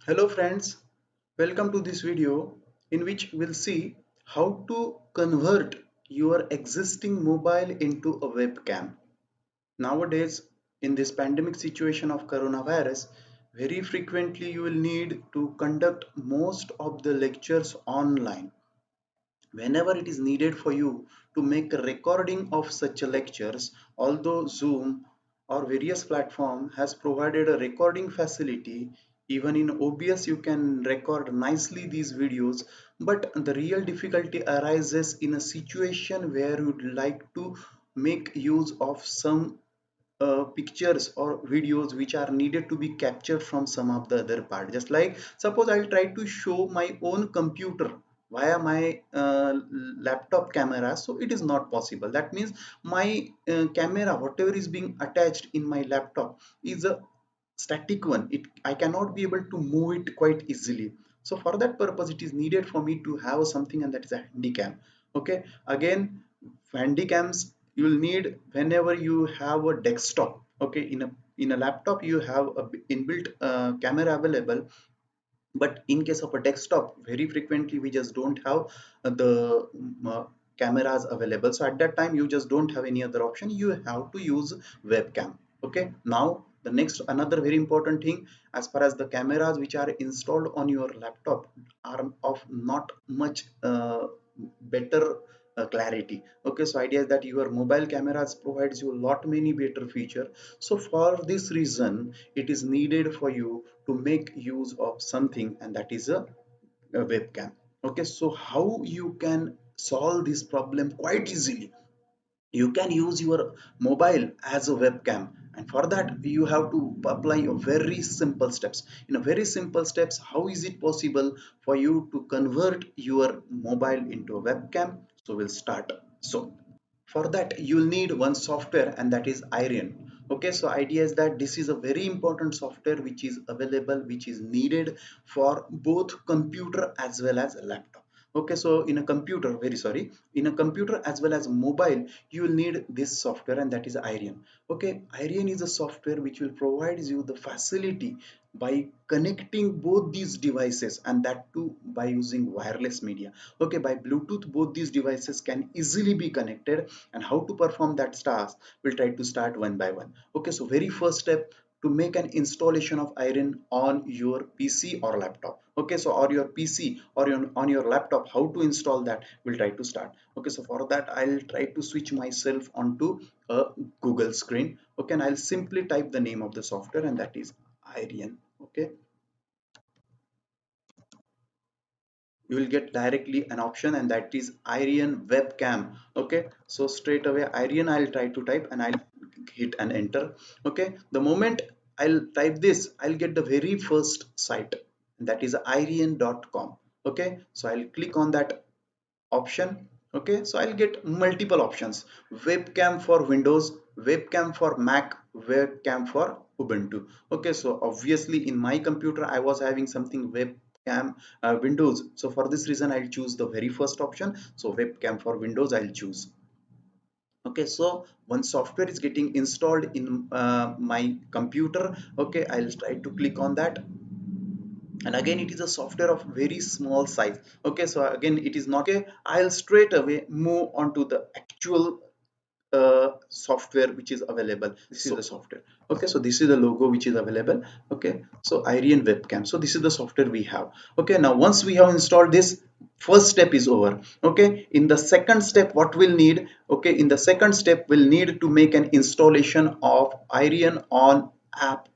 Hello friends, welcome to this video in which we'll see how to convert your existing mobile into a webcam. Nowadays, in this pandemic situation of coronavirus, very frequently you will need to conduct most of the lectures online. Whenever it is needed for you to make a recording of such lectures, although Zoom or various platform has provided a recording facility, even in OBS you can record nicely these videos, but the real difficulty arises in a situation where you would like to make use of some pictures or videos which are needed to be captured from some of the other part. Just like suppose I'll try to show my own computer via my laptop camera, so it is not possible. That means my camera, whatever is being attached in my laptop, is a static one. I cannot be able to move it quite easily. So for that purpose it is needed for me to have something, and that is a handycam. Okay, again, handycams you will need whenever you have a desktop. Okay, in a laptop you have a inbuilt camera available, but in case of a desktop very frequently we just don't have the cameras available. So at that time you just don't have any other option, you have to use webcam. Okay, now the next another very important thing, as far as the cameras which are installed on your laptop are of not much better clarity. Okay, so idea is that your mobile cameras provides you a lot many better feature. So for this reason it is needed for you to make use of something, and that is a webcam. Okay, so how you can solve this problem quite easily? You can use your mobile as a webcam, and for that you have to apply a very simple steps. In a very simple steps, how is it possible for you to convert your mobile into a webcam? So we'll start. So for that you'll need one software, and that is Iron. Okay, so idea is that this is a very important software which is available, which is needed for both computer as well as a laptop. Okay, so in a computer, very sorry, in a computer as well as mobile you will need this software, and that is Iron. Okay, Iron is a software which will provide you the facility by connecting both these devices, and that too by using wireless media. Okay, by Bluetooth both these devices can easily be connected. And how to perform that task, we'll try to start one by one. Okay, so very first step, to make an installation of Iron on your PC or laptop. Okay, so or your PC or on your laptop, how to install that, we'll try to start. Okay, so for that I'll try to switch myself onto a Google screen. Okay, and I'll simply type the name of the software, and that is Iron. Okay, you will get directly an option, and that is Iron webcam. Okay, so straight away Iron I'll try to type, and I'll hit and enter. Okay, the moment I'll type this, I'll get the very first site, and that is Iron.com. Okay, so I'll click on that option. Okay, so I'll get multiple options: webcam for Windows, webcam for Mac, webcam for Ubuntu. Okay, so obviously in my computer I was having something webcam Windows, so for this reason I'll choose the very first option. So webcam for Windows I'll choose. Okay, so one software is getting installed in my computer. Okay, I'll try to click on that, and again it is a software of very small size. Okay, so again it is not. Okay, I'll straight away move on to the actual software which is available. This is the software. Okay, so this is the logo which is available. Okay, so Iron webcam, so this is the software we have. Okay, now once we have installed this, first step is over. Okay, in the second step what we'll need, okay, in the second step we'll need to make an installation of Iron on app,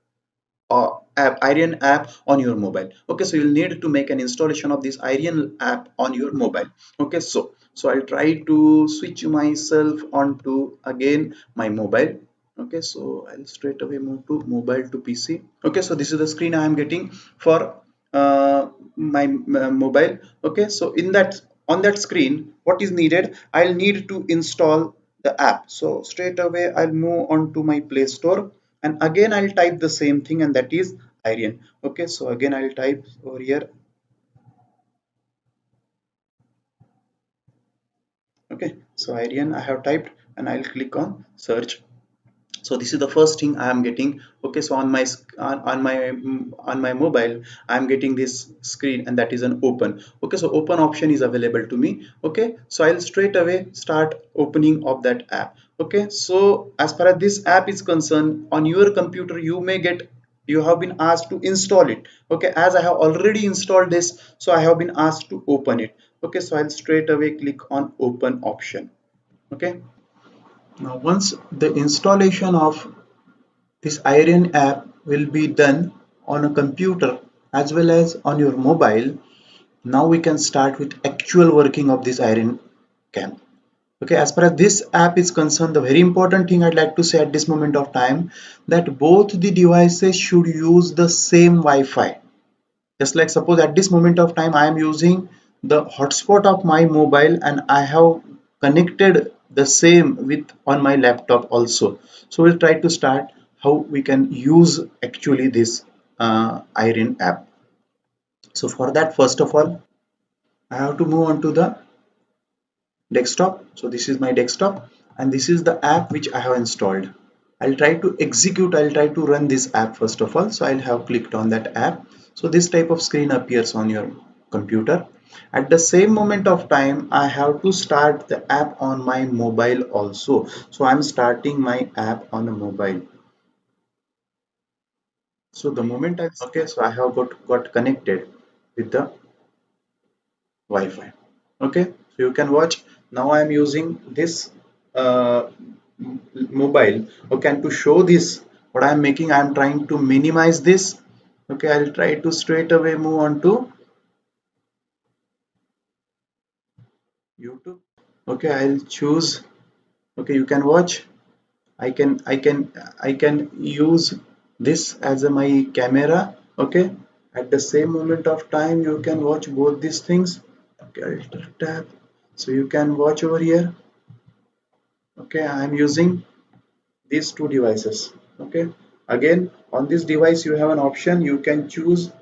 Iron app on your mobile. Okay, so you'll need to make an installation of this Iron app on your mobile. Okay, so I'll try to switch myself onto again my mobile. Okay, so I'll straight away move to mobile to PC. Okay, so this is the screen I am getting for my mobile. Okay, so in that, on that screen what is needed, I'll need to install the app. So straight away I'll move on to my Play Store, and again I'll type the same thing, and that is Iron. Okay, so again I'll type over here. Okay, so Iron I have typed, and I'll click on search. So this is the first thing I am getting. Okay, so on my on my mobile I am getting this screen, and that is an open. Okay, so open option is available to me. Okay, so I'll straight away start opening of that app. Okay, so as far as this app is concerned, on your computer you have been asked to install it. Okay, as I have already installed this, so I have been asked to open it. Okay, so I'll straight away click on open option. Okay, now once the installation of this Iron app will be done on a computer as well as on your mobile. Now we can start with actual working of this Iron Cam. Okay, as far as this app is concerned, the very important thing I'd like to say at this moment of time, that both the devices should use the same Wi-Fi. Just like suppose at this moment of time I am using the hotspot of my mobile, and I have connected the same with on my laptop also. So we'll try to start how we can use actually this Iron app. So for that, first of all, I have to move on to the desktop. So this is my desktop, and this is the app which I have installed. I'll try to run this app first of all. So I'll have clicked on that app. So this type of screen appears on your computer. At the same moment of time, I have to start the app on my mobile also. So I'm starting my app on a mobile. So the moment okay, so I have got connected with the Wi-Fi. Okay, so you can watch. Now I am using this mobile. Okay, and to show this what I am making, I am trying to minimize this. Okay, I'll try to straight away move on to YouTube. Okay, I'll choose. Okay, you can watch. I can use this as my camera. Okay, at the same moment of time you can watch both these things. Okay, I'll tap, so you can watch over here. Okay, I am using these two devices. Okay, again on this device you have an option. You can choose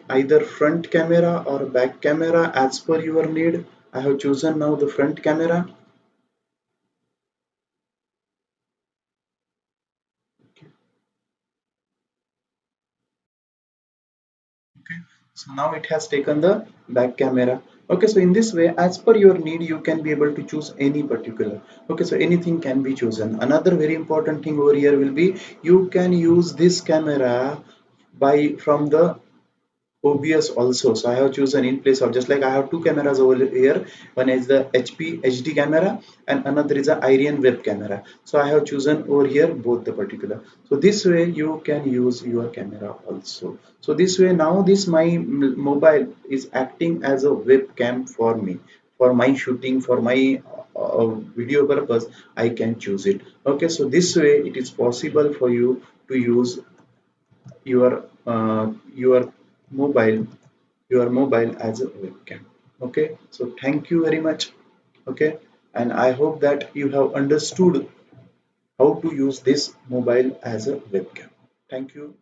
either front camera or back camera as per your need. I have chosen now the front camera. Okay, so now it has taken the back camera. Okay, so in this way, as per your need, you can be able to choose any particular. Okay, so anything can be chosen. Another very important thing over here will be, you can use this camera by from the OBS also. So I have chosen in place of, just like I have two cameras over here. One is the HP HD camera, and another is a Iron web camera. So I have chosen over here both the particular. So this way you can use your camera also. So this way now this my mobile is acting as a webcam for me, for my shooting, for my video purpose. I can choose it. Okay, so this way it is possible for you to use your mobile mobile as a webcam. Okay, so thank you very much. Okay, and I hope that you have understood how to use this mobile as a webcam. Thank you.